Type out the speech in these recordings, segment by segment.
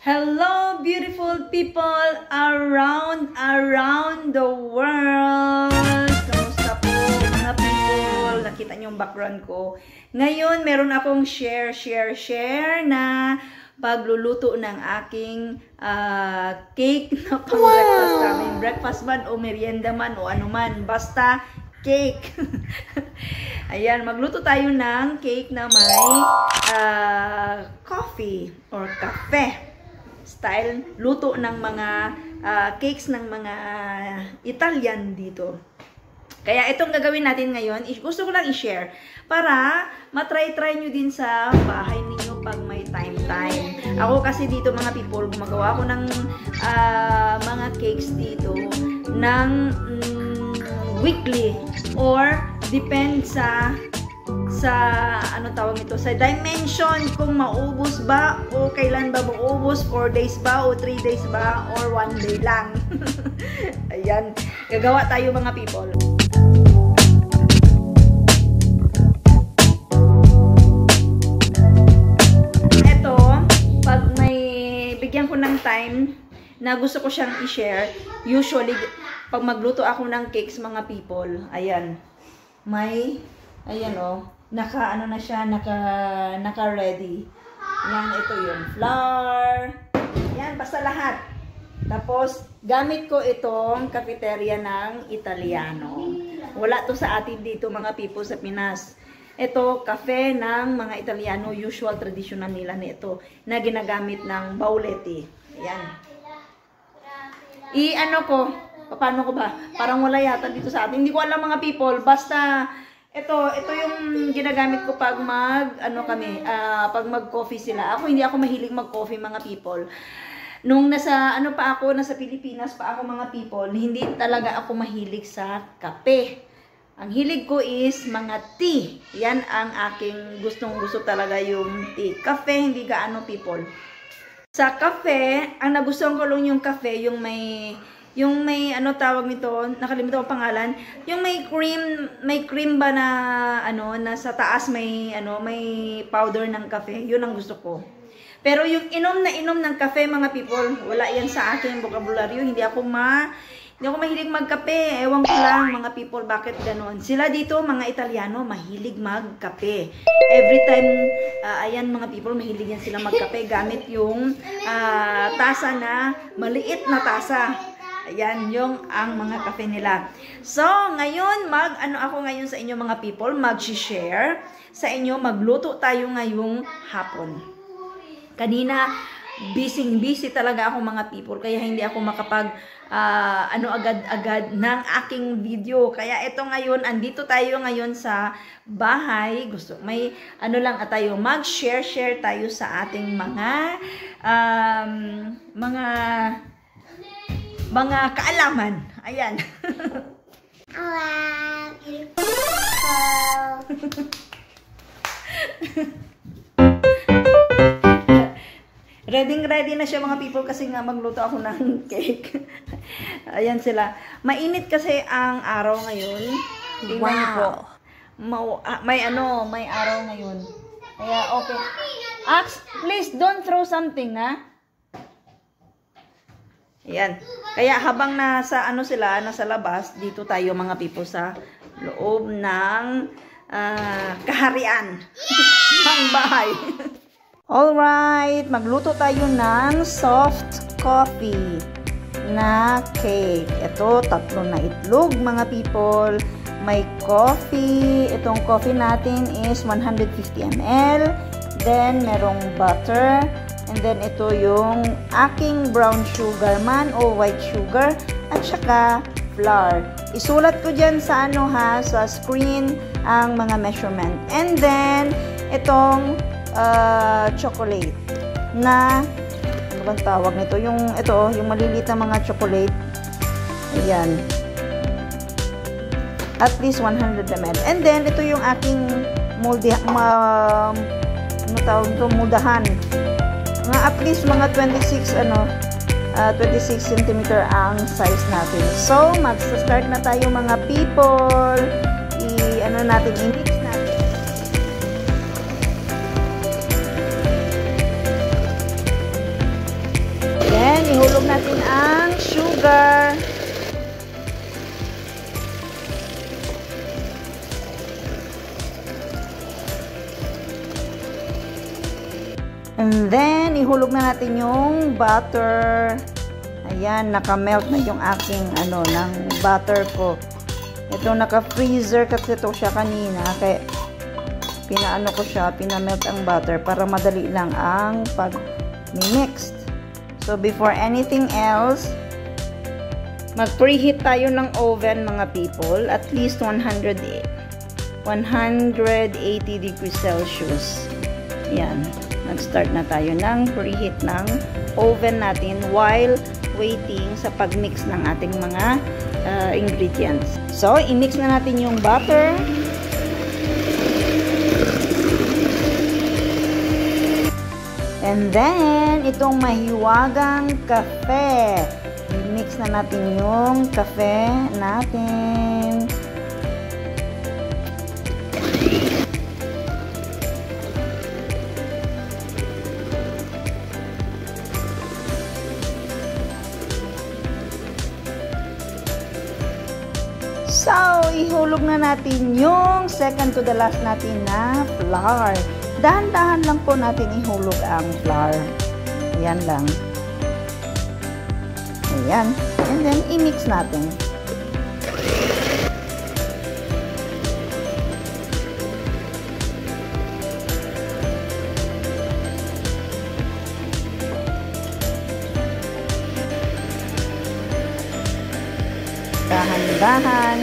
Hello, beautiful people around the world. Kamusta po mga people? Nakita niyo yung background ko. Ngayon, meron akong share na pagluluto ng aking cake na pang-breakfast namin. Breakfast man o merienda man o ano man. Basta cake. Ayan, magluto tayo ng cake na may coffee or cafe style, luto ng mga cakes ng mga Italian dito. Kaya itong gagawin natin ngayon, gusto ko lang i-share para matry-try nyo din sa bahay ninyo pag may time. Ako kasi dito mga people, gumagawa ko ng mga cakes dito ng weekly or depend sa ano tawag ito, sa dimension kung maubos ba o kailan ba maubos, 4 days ba o 3 days ba or 1 day lang. Ayan, gagawa tayo mga people. Ito, pag may bigyan ko ng time na gusto ko siyang i-share, usually pag magluto ako ng cakes mga people, ayan, ayan ano na siya, naka-ready. Yan, ito yung flour. Yan, basta lahat. Tapos, gamit ko itong cafeteria ng Italiano. Wala to sa atin dito mga people sa Pinas. Ito, cafe ng mga Italiano, usual traditional nila nito, na ginagamit ng Bauletti. Yan. I-ano ko, paano ko ba? Parang wala yata dito sa atin. Hindi ko alam mga people, basta ito yung ginagamit ko pag pag mag-coffee sila. Ako hindi ako mahilig mag-coffee mga people. Nung nasa nasa Pilipinas pa ako mga people, hindi talaga ako mahilig sa kape. Ang hilig ko is mga tea. Yan ang aking gustong-gusto talaga, yung tea. Kape hindi gaano people. Sa kape, ang nagustuhan ko lang yung kape, yung may tawag nito, nakalimutan ko pangalan, yung may cream ba na na sa taas may powder ng kape, yun ang gusto ko. Pero yung inom ng kape mga people, wala yan sa aking bokabularyo, hindi ako mahilig magkape. Ewan ko lang mga people bakit ganoon. Sila dito mga Italiano mahilig magkape. Every time ayan mga people, mahilig yan sila magkape gamit yung tasa na maliit na tasa. Ayan, yung ang mga kape nila. So, ngayon, ako ngayon sa inyo mga people, mag-share sa inyo, magluto tayo ngayong hapon. Kanina, busy talaga ako mga people, kaya hindi ako makapag, agad-agad ng aking video. Kaya ito ngayon, andito tayo ngayon sa bahay. May, tayo, mag-share tayo sa ating mga kaalaman. Ayan. Ready na siya mga people kasi nga magluto ako ng cake. Ayan sila. Mainit kasi ang araw ngayon. Tingnan niyo po. May araw ngayon. Kaya okay. Ax, please don't throw something, ha? Ayan. Kaya habang nasa labas, dito tayo mga people sa loob ng kaharian ng bahay. Alright, magluto tayo ng soft coffee na cake. Ito, 3 na itlog mga people. May coffee. Itong coffee natin is 150 ml. Then, merong butter. And then, ito yung aking brown sugar man o white sugar at saka flour. Isulat ko dyan sa sa screen ang mga measurement. And then, itong chocolate na, ano bang tawag nito? Yung maliliit na mga chocolate. Ayan. At least 100 ml. And then, ito yung aking moldahan. At least mga 26 cm ang size natin. So, mag-start na tayo mga people. I-mix natin. natin ang sugar. And then, ihulog na natin yung butter. Ayan, naka-melt na yung aking, ng butter ko. Ito, naka-freezer kasi ito siya kanina. Kaya, ko siya, pinamelt ang butter para madali lang ang pag-mix. So, before anything else, mag-preheat tayo ng oven, mga people. At least 180 degrees Celsius. Ayan. Nag-start na tayo ng preheat ng oven natin while waiting sa pag-mix ng ating mga ingredients. So, i-mix na natin yung butter. And then, itong mahiwagang kape. I-mix na natin yung kape natin. So, ihulog na natin yung second to the last natin na flour. Dahan-dahan lang po natin ihulog ang flour. Ayan lang. Ayan. And then, i-mix natin. Dahan-dahan.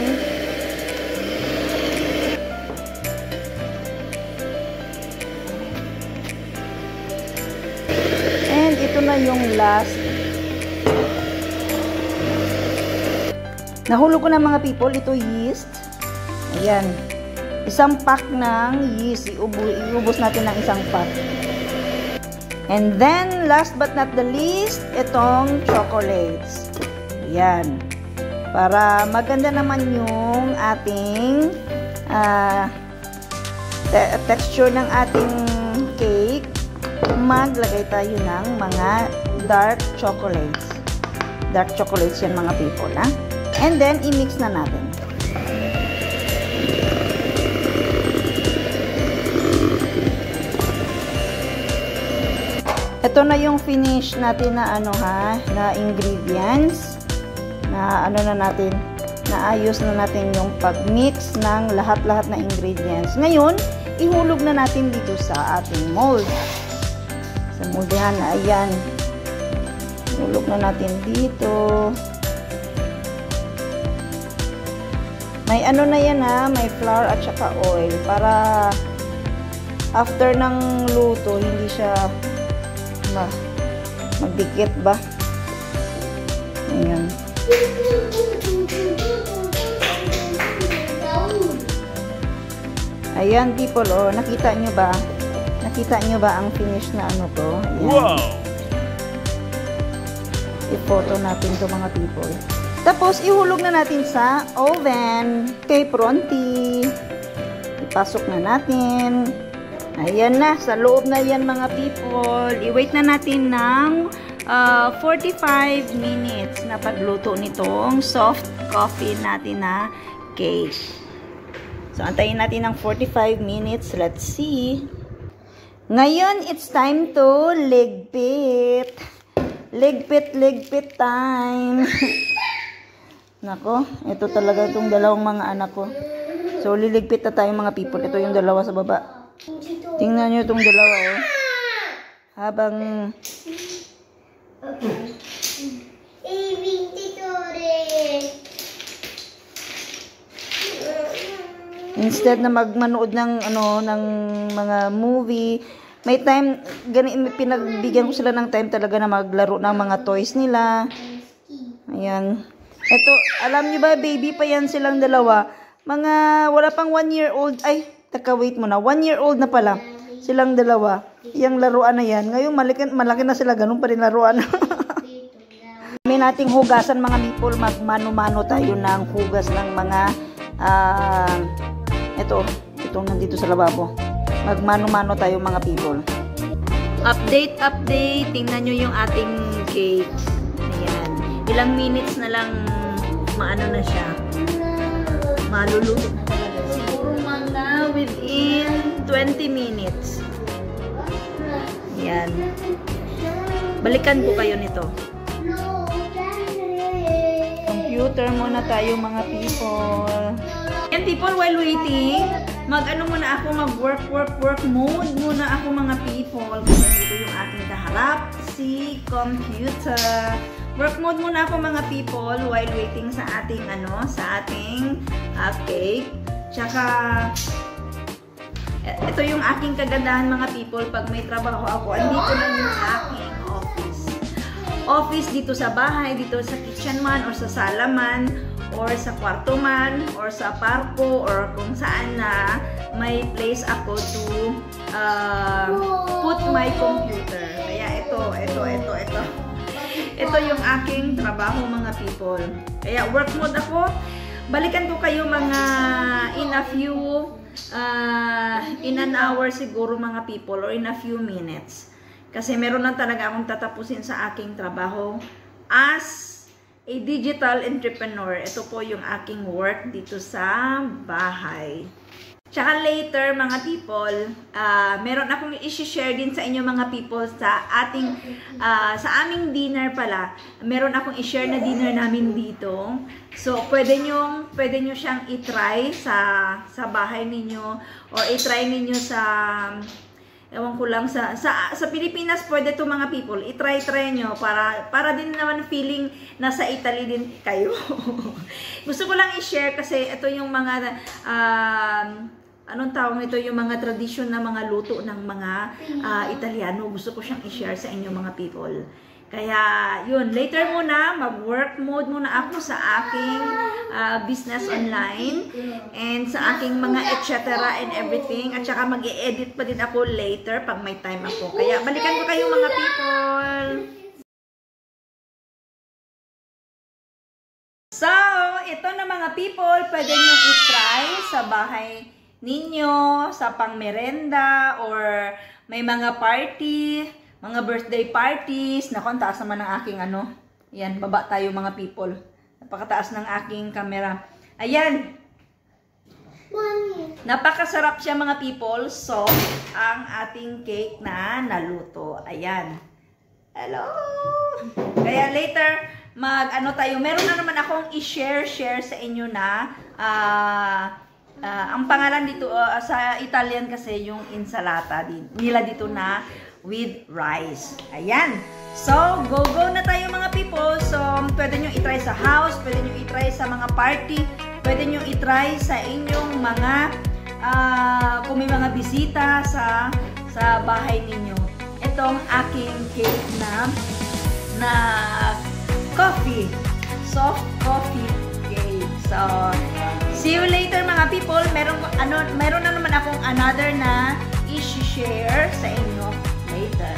And ito na yung last. Nahulog ko na mga people, ito yeast. Ayan. Isang pack ng yeast. Iubos natin ng isang pack. And then, last but not the least, itong chocolates. Ayan. Para maganda naman yung ating texture ng ating cake, maglagay tayo ng mga dark chocolates. Dark chocolates yan mga people, ha? And then, i-mix na natin. Ito na yung finish natin na na ingredients. Na naayos na natin yung pag-mix ng lahat-lahat na ingredients. Ngayon, ihulog na natin dito sa ating mold. Sa moldehan na, ayan. Ihulog na natin dito. May na yan may flour at saka oil para after ng luto, hindi siya magdikit ba? Ayan. Ayan people, nakita nyo ba? Nakita nyo ba ang finish na to? Ayan. Wow! I-photo natin to mga people. Tapos, ihulog na natin sa oven. Okay, pronti. Ipasok na natin. Ayan na, sa loob na yan mga people. I-wait na natin ng 45 minutes na pagluto nitong soft coffee natin na cake. So, antayin natin ng 45 minutes. Let's see. Ngayon, it's time to ligpit. Ligpit time. Nako, ito talaga itong dalawang mga anak ko. So, liligpit na tayo mga people. Ito yung dalawa sa baba. Tingnan nyo itong dalawa, Habang... Instead na magmanood ng ng mga movie, may time pinagbigyan ko sila ng time talaga na maglaro ng mga toys nila. Ayan. Ito, alam niyo ba, baby pa yan silang dalawa. Mga wala pang 1 year old. Ay, wait mo na. 1 year old na pala silang dalawa. Yung laruan na yan. Ngayon malaki na sila, ganun pa rin laruan. May nating hugasan mga people, magmano-mano tayo ng hugas ng mga itong nandito sa lababo. Magmano-mano tayo mga people. Update. Tingnan nyo yung ating cake. Ayan. ilang minutes na lang maano na siya. Maluluto na talaga. Siguro mga within 20 minutes. Yan. Balikan ko kayo nito. Computer muna tayo mga people. And people, while waiting, mag-ano muna ako, mag-work mode muna ako mga people. Kasi dito yung aking kaharap, si computer. Work mode muna ako mga people while waiting sa ating cake. Tsaka, ito yung aking kagandahan mga people pag may trabaho ako. Andito na yung aking office. Office dito sa bahay, dito sa kitchen man, or sa sala man, or sa kwarto man, or sa parko, or kung saan na may place ako to put my computer. Kaya ito. Ito yung aking trabaho mga people. Kaya work mode ako. Balikan ko kayo mga in an hour siguro mga people, or in a few minutes. Kasi meron lang talaga akong tatapusin sa aking trabaho as a digital entrepreneur. Ito po yung aking work dito sa bahay. Tsaka later mga people, meron akong i-share din sa inyo mga people sa aming dinner pala. Meron akong i-share na dinner namin dito. So pwede nyo siyang i-try sa bahay ninyo, or i-try ninyo sa ewan ko lang, sa Pilipinas pwede to mga people. I-try nyo para din naman feeling nasa Italy din kayo. Gusto ko lang i-share kasi ito yung mga anong tawag ito, yung mga tradisyon na mga luto ng mga Italiano. Gusto ko siyang i-share sa inyo mga people. Kaya yun, later muna mag-work mode muna ako sa aking business online and sa aking mga etc. and everything. At saka mag-i-edit pa din ako later pag may time ako. Kaya balikan ko kayo mga people. So, ito na mga people, pwede nyo i-try sa bahay ninyo, sa pang-merenda, or may mga party, mga birthday parties. Naku, ang taas naman ng aking Yan, baba tayo mga people. Napakataas ng aking camera. Ayan. Napakasarap siya mga people. So, ang ating cake na naluto. Ayan. Hello! Kaya later, tayo. Meron na naman akong i-share sa inyo na ang pangalan dito sa Italian kasi yung insalata din. Nila dito na with rice. Ayan. So, go na tayo mga people. So, pwede nyo i-try sa house, pwede nyo i-try sa mga party, pwede nyo i-try sa inyong mga kung may mga bisita sa bahay ninyo. Itong aking cake na coffee. Soft coffee cake. So, see you later mga people. Meron na naman akong another na i-share sa inyo later.